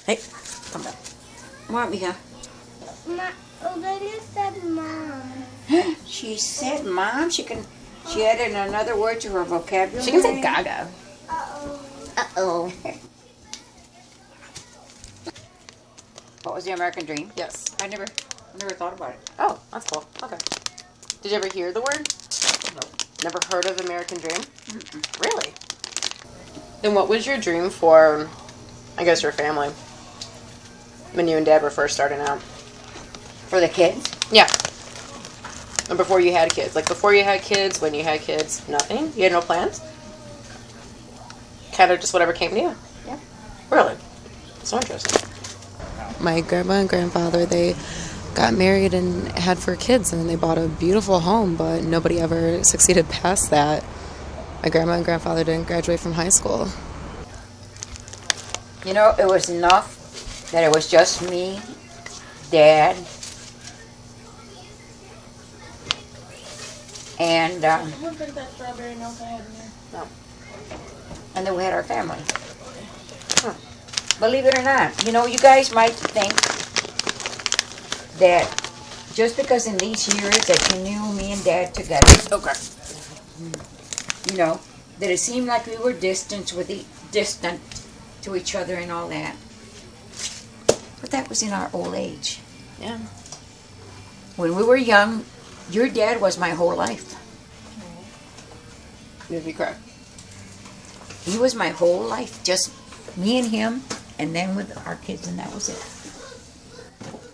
Hey, come back. What, Mika? Olivia said mom. She said mom. She added another word to her vocabulary. She can say gaga. Uh-oh. Uh-oh. What was the American dream? Yes. I never thought about it. Oh, that's cool. Okay. Did you ever hear the word? No. Never heard of American Dream? Mm-mm. Really? Then what was your dream for, I guess, your family? When you and Dad were first starting out? For the kids? Yeah. And before you had kids. Like before you had kids, when you had kids, nothing? You had no plans? Kind of just whatever came to you? Yeah. Really? So interesting. My grandma and grandfather, they got married and had 4 kids, and they bought a beautiful home, but nobody ever succeeded past that. My grandma and grandfather didn't graduate from high school. You know, it was enough that it was just me, Dad, and We'll drink that strawberry milk I had in there. No. and then we had our family. Believe it or not, you know, you guys might think that just because in these years that you knew me and Dad together, Okay. you know, that it seemed like we were distant to each other and all that. But that was in our old age. Yeah. When we were young, your dad was my whole life. You'd be correct. He was my whole life, just me and him, and then with our kids, and that was it.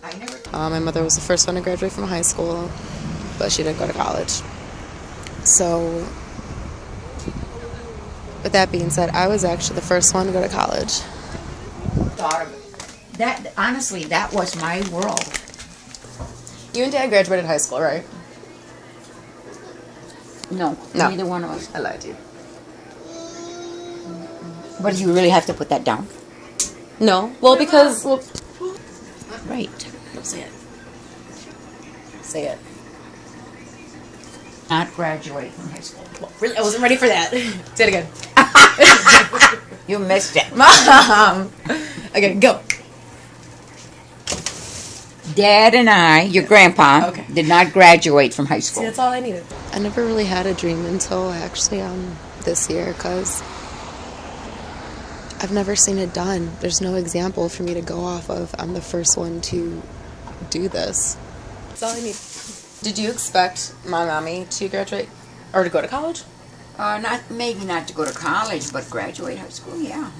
I never. My mother was the first one to graduate from high school, but she didn't go to college. So, with that being said, I was actually the first one to go to college. Thought of it. That honestly, that was my world. You and Dad graduated high school, right? No, No. neither one of us. I lied to you. But you really have to put that down. No. Well, because... Well, Right. no, say it. Say it. Not graduate from high school. Well, really, I wasn't ready for that. Say it again. You missed it. Mom! Okay, go. Dad and I, your grandpa, Okay. did not graduate from high See, school. that's all I needed. I never really had a dream until actually this year, because I've never seen it done. There's no example for me to go off of. I'm the first one to do this. That's all I need. Did you expect my mommy to graduate or to go to college? Maybe not to go to college, but graduate high school, yeah.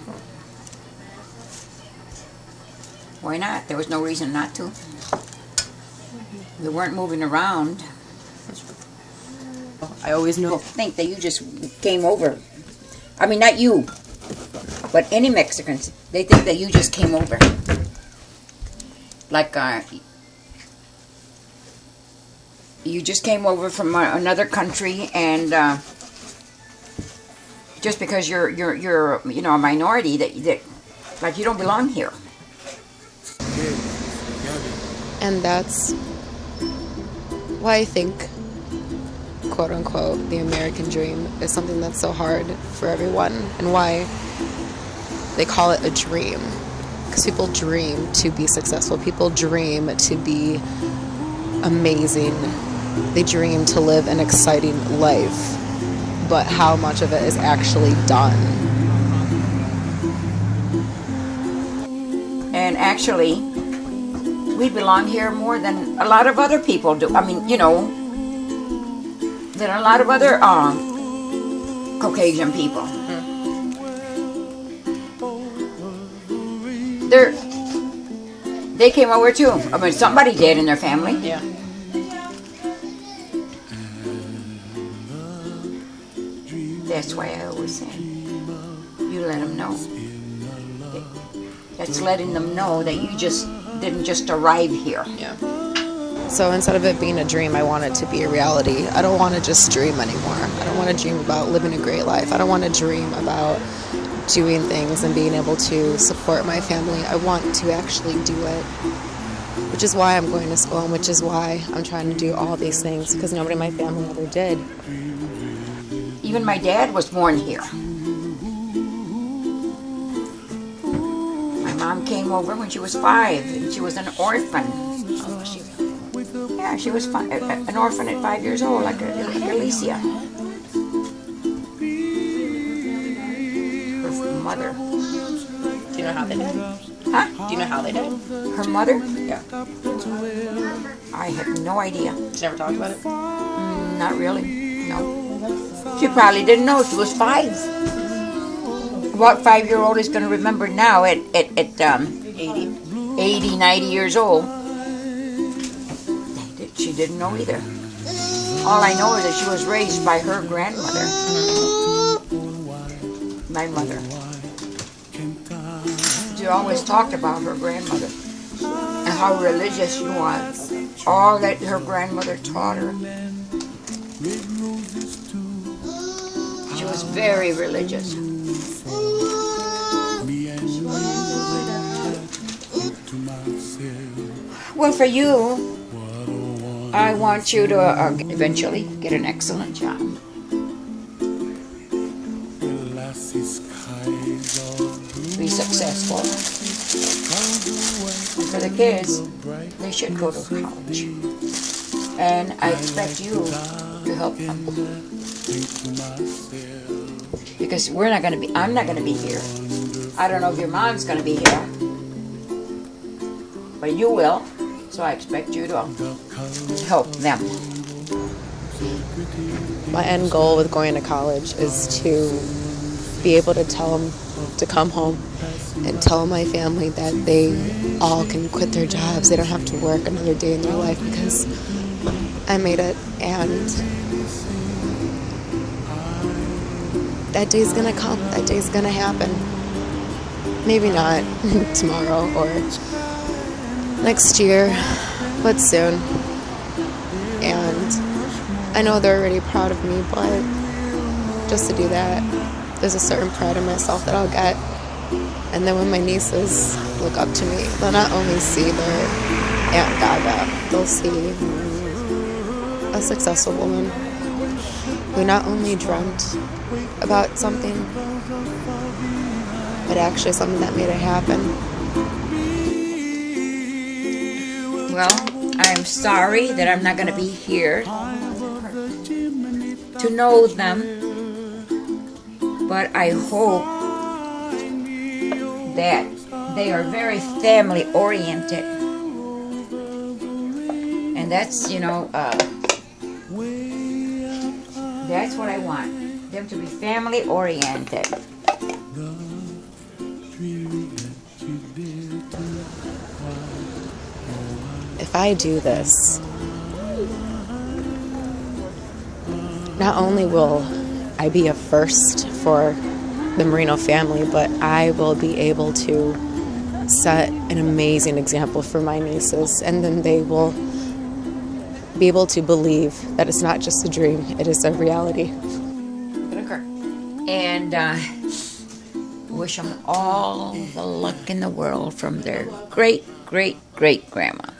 Why not? There was no reason not to. We weren't moving around. I always People knew. think that you just came over. I mean, not you, but any Mexicans. They think that you just came over. Like, you just came over from another country, and just because you're you know, a minority, that like you don't belong here. And that's why I think, quote unquote, the American dream is something that's so hard for everyone, and why they call it a dream. Because people dream to be successful, people dream to be amazing, they dream to live an exciting life, but how much of it is actually done? And actually, we belong here more than a lot of other people do. I mean, you know, than a lot of other Caucasian people. They came over too. I mean, somebody did in their family. Yeah. That's why I always say, you let them know. That's letting them know that you just didn't just arrive here. Yeah. So instead of it being a dream, I want it to be a reality. I don't want to just dream anymore. I don't want to dream about living a great life. I don't want to dream about doing things and being able to support my family. I want to actually do it, which is why I'm going to school, and which is why I'm trying to do all these things, because nobody in my family ever did. Even my dad was born here. My mom mom came over when she was 5, and she was an orphan. Oh, was she? Yeah, she was an orphan at 5 years old, like Alicia. Her mother. Do you know how they died? Huh? Do you know how they died? Her mother? Yeah. I have no idea. She never talked about it? Not really. No. She probably didn't know. She was 5. What 5-year-old is going to remember now at 80, 90 years old? She didn't know either. All I know is that she was raised by her grandmother. My mother. She always talked about her grandmother and how religious she was. All that her grandmother taught her. She was very religious. Well, for you, I want you to eventually get an excellent job. Be successful. And for the kids, they should go to college. And I expect you to help them. Because I'm not going to be here. I don't know if your mom's going to be here. But you will. So I expect you to help them. My end goal with going to college is to be able to tell them to come home and tell my family that they all can quit their jobs. They don't have to work another day in their life because I made it, and that day's gonna come. That day's gonna happen. Maybe not tomorrow or next year, but soon. And I know they're already proud of me, but just to do that, there's a certain pride in myself that I'll get. And then when my nieces look up to me, they'll not only see their Aunt Gaga, they'll see a successful woman who not only dreamt about something, but actually something that made it happen. Well, I'm sorry that I'm not going to be here to know them, but I hope that they are very family oriented, and that's, that's what I want, them to be family oriented. If I do this, not only will I be a first for the Marino family, but I will be able to set an amazing example for my nieces, and then they will be able to believe that it's not just a dream, it is a reality. And wish them all the luck in the world from their great-great-great-grandma.